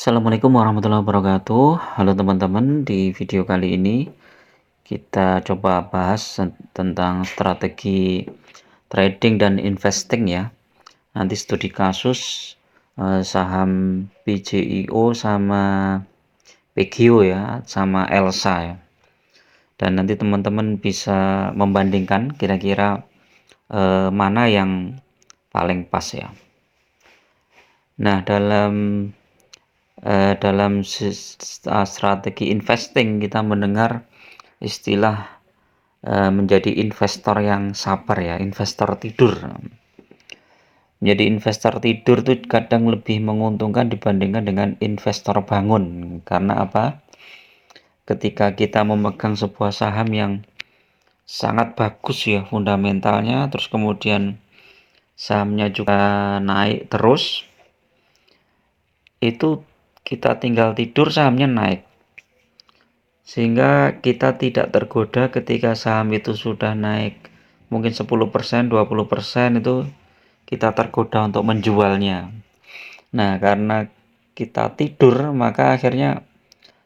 Assalamualaikum warahmatullahi wabarakatuh. Halo teman-teman, di video kali ini kita coba bahas tentang strategi trading dan investing ya. Nanti studi kasus saham PJIO sama PGIO ya, sama ELSA ya. Dan nanti teman-teman bisa membandingkan kira-kira mana yang paling pas ya. Nah, dalam strategi investing kita mendengar istilah menjadi investor yang sabar ya, investor tidur. Menjadi investor tidur itu kadang lebih menguntungkan dibandingkan dengan investor bangun. Karena apa? Ketika kita memegang sebuah saham yang sangat bagus ya fundamentalnya, terus kemudian sahamnya juga naik terus, itu kita tinggal tidur sahamnya naik. Sehingga kita tidak tergoda ketika saham itu sudah naik mungkin 10%, 20% itu kita tergoda untuk menjualnya. Nah, karena kita tidur maka akhirnya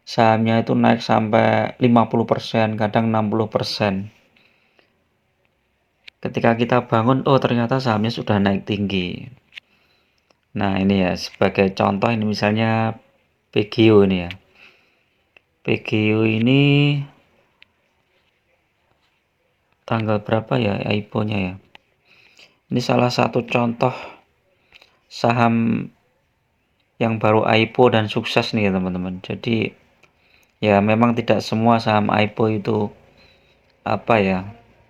sahamnya itu naik sampai 50%, kadang 60%. Ketika kita bangun, oh ternyata sahamnya sudah naik tinggi. Nah, ini ya sebagai contoh, ini misalnya PGIO ini ya. PGIO ini tanggal berapa ya IPO-nya ya? Ini salah satu contoh saham yang baru IPO dan sukses nih ya teman-teman. Jadi ya memang tidak semua saham IPO itu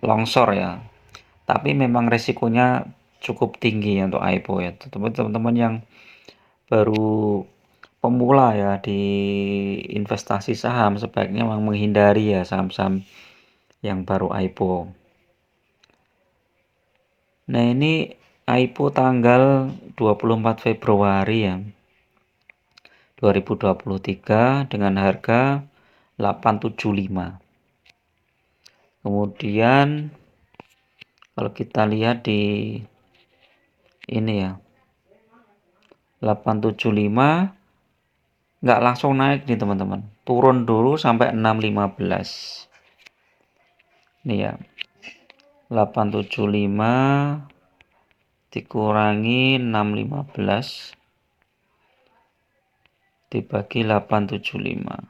longsor ya. Tapi memang resikonya cukup tinggi ya untuk IPO ya. Teman-teman yang baru pemula ya di investasi saham sebaiknya memang menghindari ya saham-saham yang baru IPO. Nah, ini IPO tanggal 24 Februari ya. 2023 dengan harga 875. Kemudian kalau kita lihat di ini ya, 875 nggak langsung naik nih teman-teman, turun dulu sampai 615. Ini ya, 875 dikurangi 615 dibagi 875,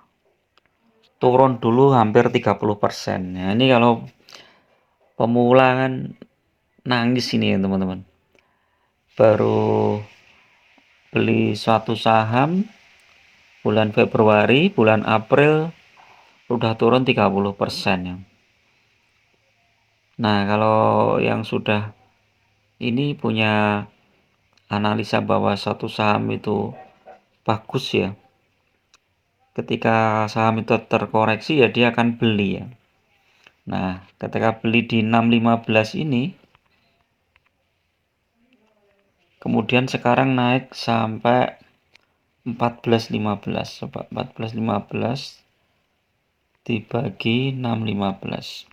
turun dulu hampir 30%. Nah, ini kalau pemula kan nangis ini ya teman-teman, baru beli suatu saham bulan Februari, bulan April udah turun 30% ya. Nah, kalau yang sudah ini punya analisa bahwa satu saham itu bagus ya, ketika saham itu terkoreksi ya dia akan beli ya. Nah, ketika beli di 615 ini, kemudian sekarang naik sampai 1415. Coba 1415 dibagi 615.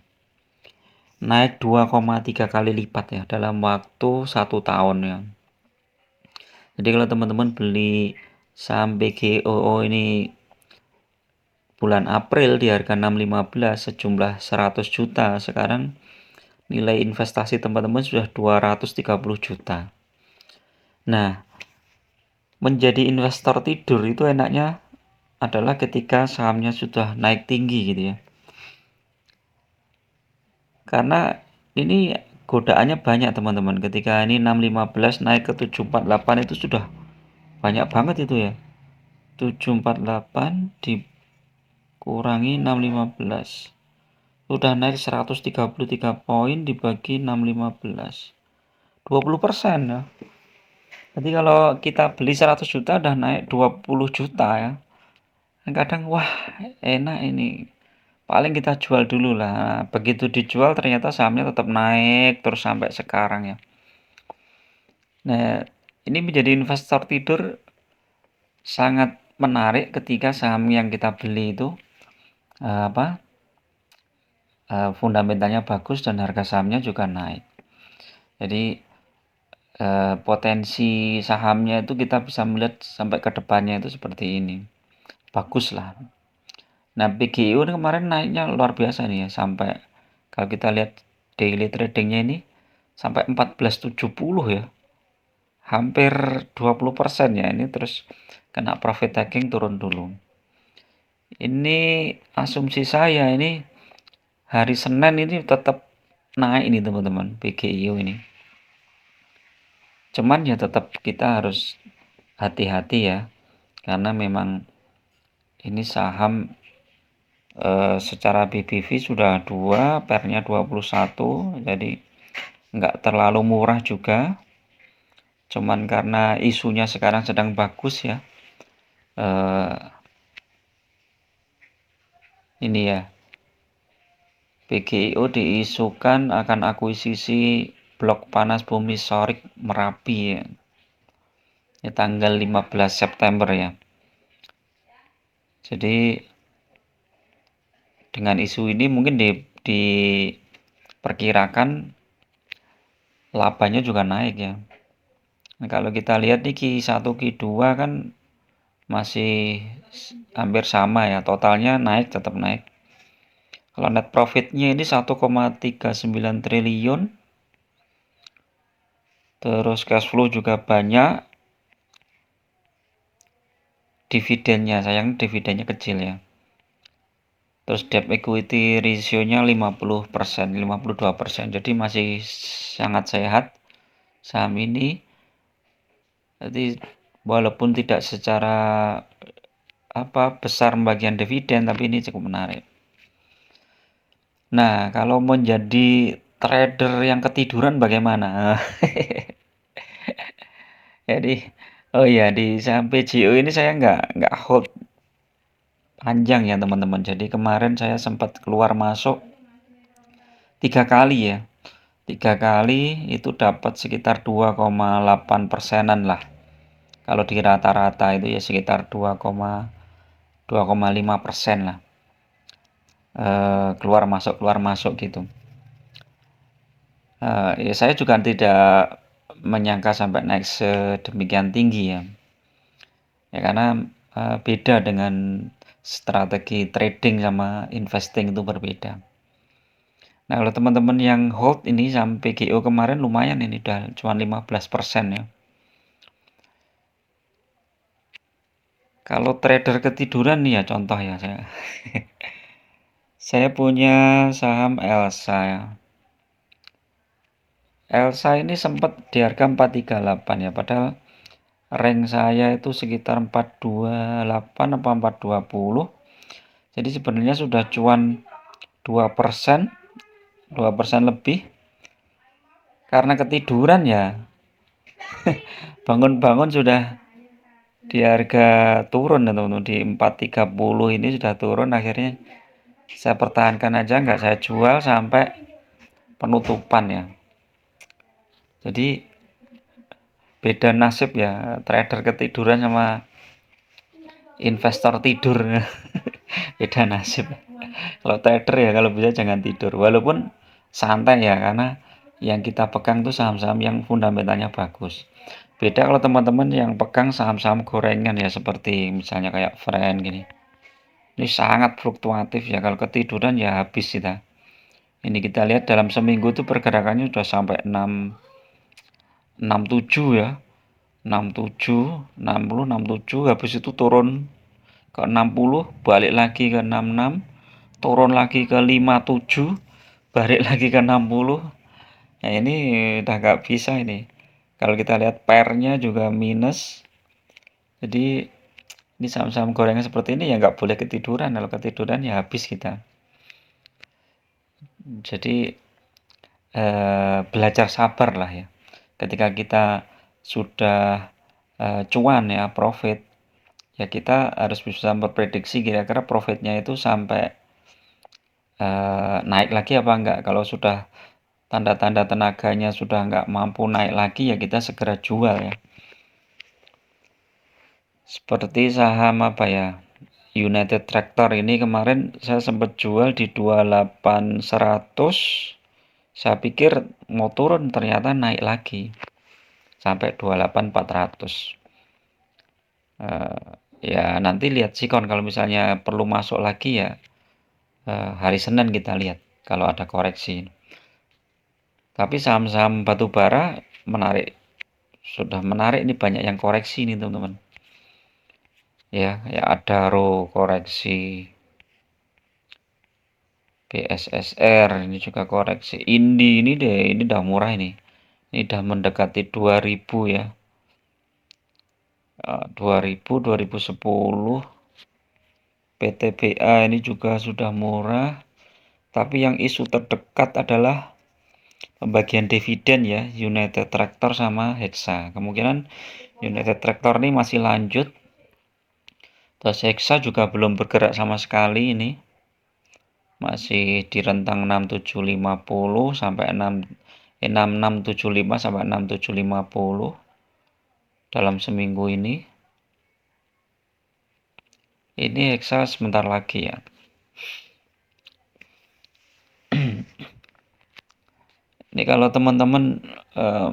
Naik 2,3 kali lipat ya dalam waktu 1 tahun ya. Jadi kalau teman-teman beli saham PGIO ini bulan April di harga 615 sejumlah 100 juta, sekarang nilai investasi teman-teman sudah 230 juta. Nah, menjadi investor tidur itu enaknya adalah ketika sahamnya sudah naik tinggi gitu ya. Karena ini godaannya banyak teman-teman. Ketika ini 615 naik ke 748 itu sudah banyak banget itu ya. 748 dikurangi 615. Sudah naik 133 poin dibagi 615. 20% ya. Jadi kalau kita beli 100 juta udah naik 20 juta ya. Kadang wah enak ini. Paling kita jual dulu lah. Nah, begitu dijual ternyata sahamnya tetap naik terus sampai sekarang ya. Nah, ini menjadi investor tidur sangat menarik ketika saham yang kita beli itu fundamentalnya bagus dan harga sahamnya juga naik. Jadi potensi sahamnya itu kita bisa melihat sampai ke depannya itu seperti ini. Bagus lah. Nah, PGIO ini kemarin naiknya luar biasa nih ya, sampai kalau kita lihat daily tradingnya ini sampai 14.70 ya. Hampir 20% ya ini, terus kena profit taking turun dulu. Ini asumsi saya ini hari Senin ini tetap naik ini teman-teman, PGIO ini. Cuman ya tetap kita harus hati-hati ya, karena memang ini saham secara BBV sudah 2, pernya 21, jadi nggak terlalu murah juga. Cuman karena isunya sekarang sedang bagus ya. Ini ya, PGIO diisukan akan akuisisi blok panas bumi Sorik Merapi ya. Ya, tanggal 15 September ya. Jadi dengan isu ini mungkin diperkirakan labanya juga naik ya. Nah, kalau kita lihat nih Q1 Q2 kan masih hampir sama ya, totalnya naik, tetap naik. Kalau net profitnya ini 1,39 triliun, terus cash flow juga banyak, dividennya, sayang dividennya kecil ya. Terus debt equity ratio-nya 50%, 52%, jadi masih sangat sehat saham ini. Jadi walaupun tidak secara besar pembagian dividen, tapi ini cukup menarik. Nah, kalau menjadi trader yang ketiduran bagaimana? Jadi, oh iya, di saham PGO ini saya nggak hold panjang ya teman-teman. Jadi kemarin saya sempat keluar masuk 3 kali ya. 3 kali itu dapat sekitar 2,8%-an lah. Kalau di rata-rata itu ya sekitar 2,5% lah. Keluar masuk gitu. Ya saya juga tidak menyangka sampai naik sedemikian tinggi ya. Ya karena beda dengan strategi trading sama investing itu berbeda. Nah, kalau teman-teman yang hold ini sampai PGO kemarin lumayan ini, udah cuma 15% ya. Kalau trader ketiduran nih ya contoh ya saya. Saya punya saham Elsa ya. Elsa ini sempat di harga 438 ya, padahal rank saya itu sekitar 428 apa 420. Jadi sebenarnya sudah cuan 2%, 2% lebih. Karena ketiduran ya. Bangun-bangun sudah di harga turun ya teman-teman, di 430 ini sudah turun, akhirnya saya pertahankan aja, nggak saya jual sampai penutupan ya. Jadi beda nasib ya, trader ketiduran sama investor tidur. Beda nasib. Kalau trader ya kalau bisa jangan tidur, walaupun santai ya, karena yang kita pegang tuh saham-saham yang fundamentalnya bagus. Beda kalau teman-teman yang pegang saham-saham gorengan ya, seperti misalnya kayak Friend gini. Ini sangat fluktuatif ya, kalau ketiduran ya habis kita. Ini kita lihat dalam seminggu tuh pergerakannya sudah sampai 67 ya. 67, 60, 67, habis itu turun ke 60, balik lagi ke 66, turun lagi ke 57, balik lagi ke 60. Nah, ini udah nggak bisa ini. Kalau kita lihat pairnya juga minus. Jadi ini saham-saham gorengan seperti ini ya nggak boleh ketiduran. Kalau ketiduran ya habis kita. Jadi belajar sabar lah ya. Ketika kita sudah cuan ya, profit, ya kita harus bisa memprediksi kira-kira profitnya itu sampai naik lagi apa enggak. Kalau sudah tanda-tanda tenaganya sudah nggak mampu naik lagi ya kita segera jual ya. Seperti saham apa ya, United Tractor ini kemarin saya sempat jual di 28.100. Saya pikir mau turun, ternyata naik lagi. sampai 28.400. Ya nanti lihat sikon kalau misalnya perlu masuk lagi ya hari Senin kita lihat kalau ada koreksi. Tapi saham-saham batubara menarik, sudah menarik ini, banyak yang koreksi nih teman-teman. Ya Adaro koreksi, BSSR ini juga koreksi, Indi ini deh, ini udah murah ini udah mendekati 2000 ya. 2000, 2010. PTBA ini juga sudah murah, tapi yang isu terdekat adalah pembagian dividen ya, United Tractor sama Hexa. Kemungkinan United Tractor ini masih lanjut, terus Hexa juga belum bergerak sama sekali ini, masih di rentang 6750 sampai 6675 sampai 6750 dalam seminggu ini. Ini Hexa sebentar lagi ya. Ini kalau teman-teman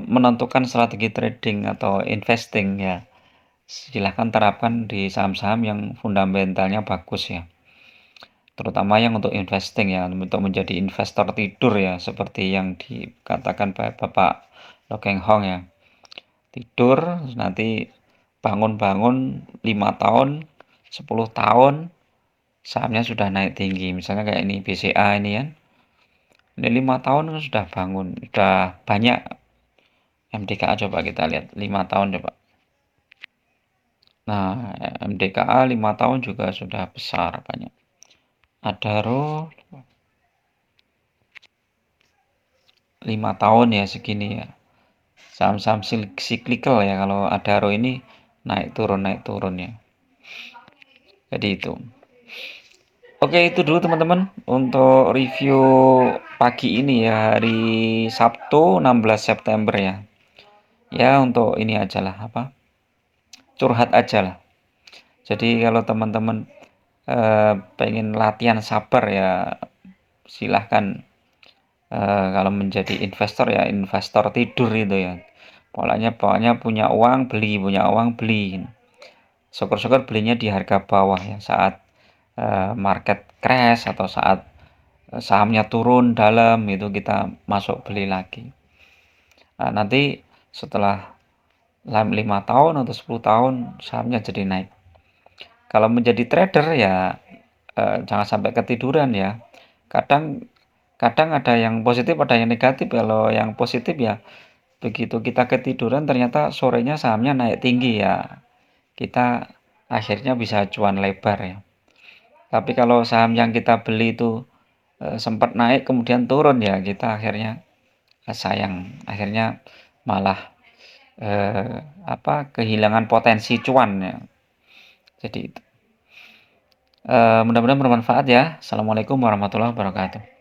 menentukan strategi trading atau investing ya, silahkan terapkan di saham-saham yang fundamentalnya bagus ya. Terutama yang untuk investing ya, untuk menjadi investor tidur ya, seperti yang dikatakan Bapak Lo Keng Hong ya. Tidur, nanti bangun-bangun 5 tahun, 10 tahun, sahamnya sudah naik tinggi. Misalnya kayak ini BCA ini kan. Ini 5 tahun sudah bangun, sudah banyak. MDKA coba kita lihat 5 tahun coba. Nah, MDKA 5 tahun juga sudah besar banyak. Adaro 5 tahun ya segini ya. Saham-saham cyclical ya, kalau Adaro ini naik turun ya. Jadi itu. Oke, itu dulu teman-teman untuk review pagi ini ya, hari Sabtu 16 September ya. Ya untuk ini aja lah, curhat aja lah. Jadi kalau teman-teman pengen latihan sabar ya, silahkan. Kalau menjadi investor ya investor tidur itu ya. Pokoknya punya uang beli, punya uang beli. Syukur-syukur belinya di harga bawah ya, saat market crash atau saat sahamnya turun dalam itu kita masuk beli lagi. Nah, nanti setelah 5 tahun atau 10 tahun sahamnya jadi naik. Kalau menjadi trader ya jangan sampai ketiduran ya. Kadang ada yang positif, ada yang negatif. Kalau yang positif ya begitu kita ketiduran ternyata sorenya sahamnya naik tinggi ya, kita akhirnya bisa cuan lebar ya. Tapi kalau saham yang kita beli itu sempat naik kemudian turun ya, kita akhirnya sayang, akhirnya malah kehilangan potensi cuan ya. Jadi itu. Mudah-mudahan bermanfaat ya. Assalamualaikum warahmatullahi wabarakatuh.